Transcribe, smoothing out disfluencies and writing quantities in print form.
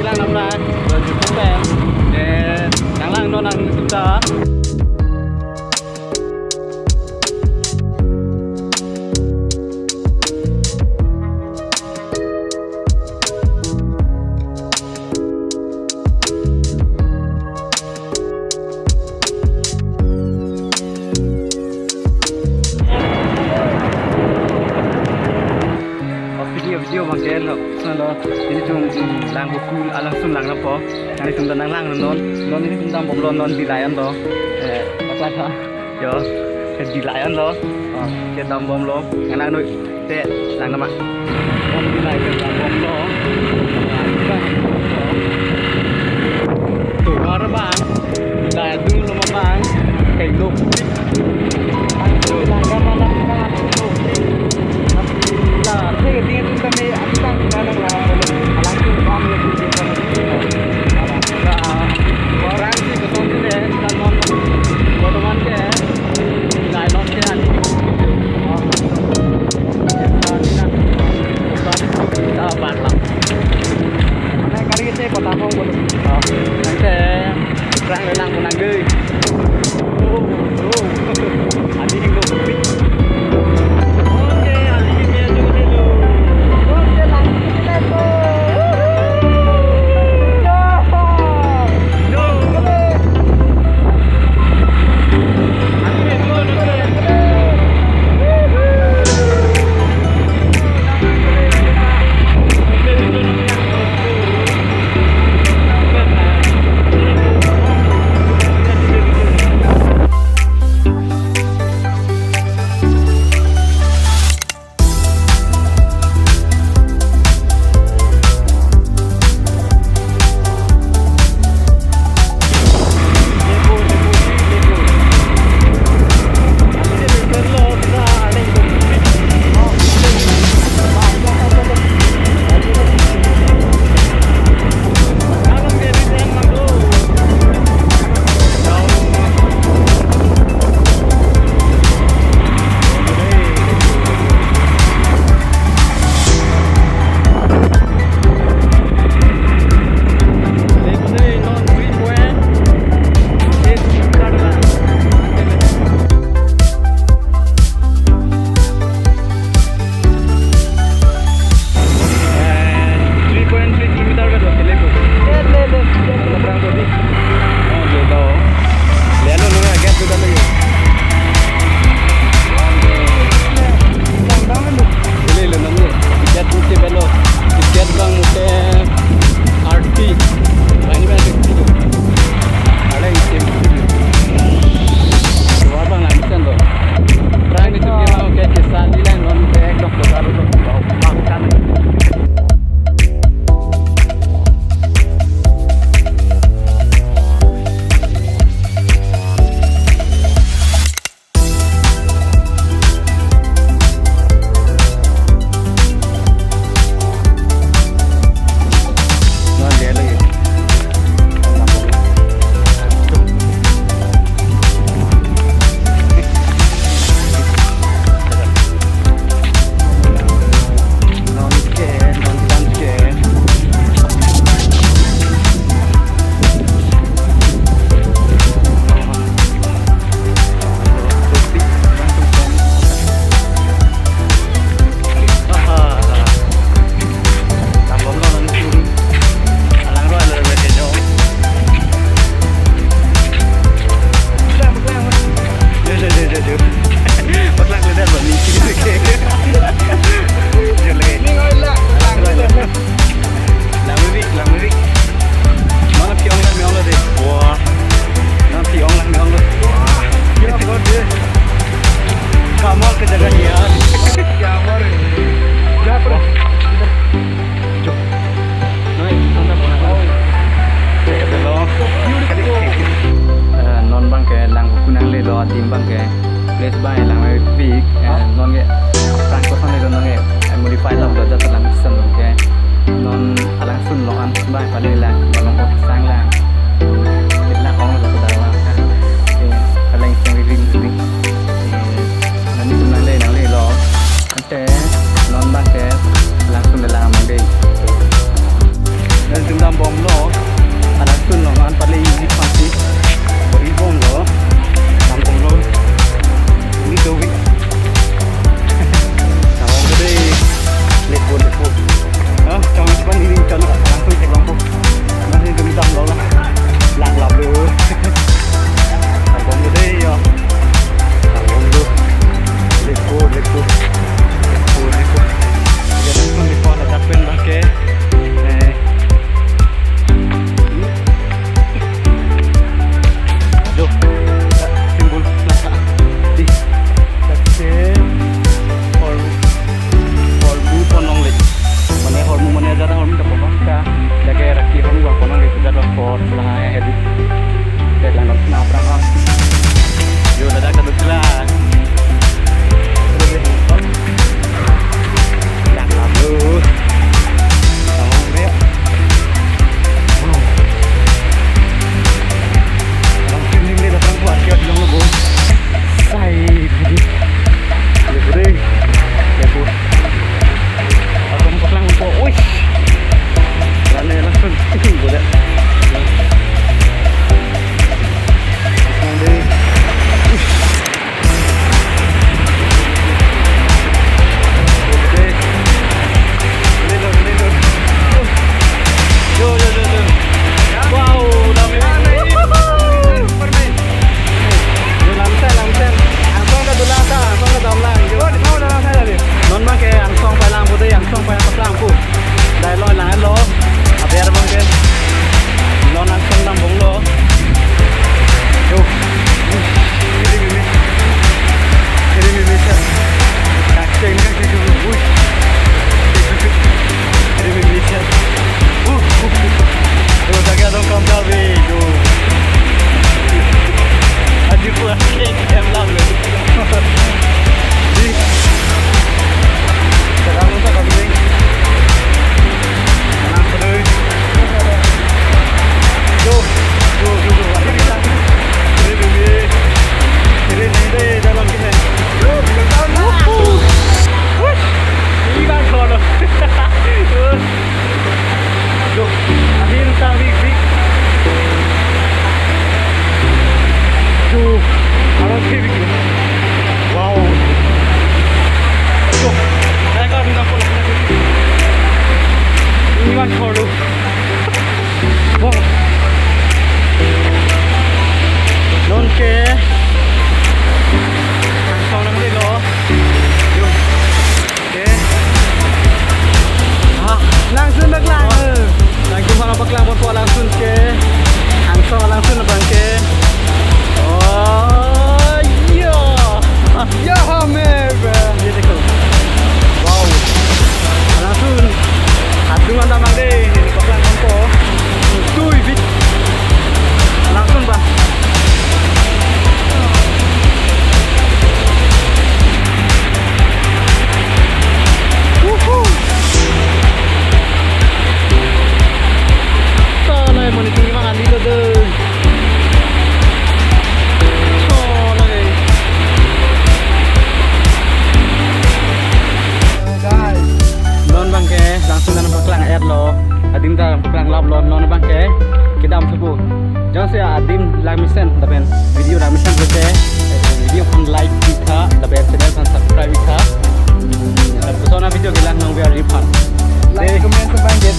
Kilang namna YouTube nang lang no nang sudah. Video bangkel lo ini tung lang bukul alang sun lang po ini tung danang lang non ini tung dam boblon non di layan lo apa ta yo di layan lo ke dam bom lo ngang noi te lang nama bom di layan dam bom lo tu war bang da dung lo bang kai lo lang nama lang lah thế cái tiền chúng ta mới ăn tăng ra là làm chung con người cũng tiền là orang sih betul ni deh dan non bodohan ke ngai non ke ani kita batang mana kali kita kota pun bodoh nanti perang lelang menang gay ani hidup timbang ke place by lang may big non ge tang ko thang non ge modify lang do dat lang san ke non alang sun lo an by pa le lang long ko sang lang kit la ong lo da wa alang sang ring ring nan ni nang le lo ante non bang ke lang sun la mang de dan jumlah bom lo alang sun lo ngan pale easy pasti beri bom lo kampung lo ini dowi sama gede lepo kamu cuma ini kan langsung ke lampu masih gentam lo lah lap lo kampung gede ya kampung lo lepo jadi pun di pos ada pen pakai simbol nasa di pakai hormu ponong le mana hormu mana ada hormu tak apa ka jaga raki hormu bang ponong le sudah ada for lah heavy deadline nak nak perang yo dah kat betul adim ta perang lap lon non bangke kita am subuh jangan saya adim like mission tapi video nak mission boleh video kan like kita tapi channel kan subscribe kita pesona video kita nang biar refund like comment ke bangke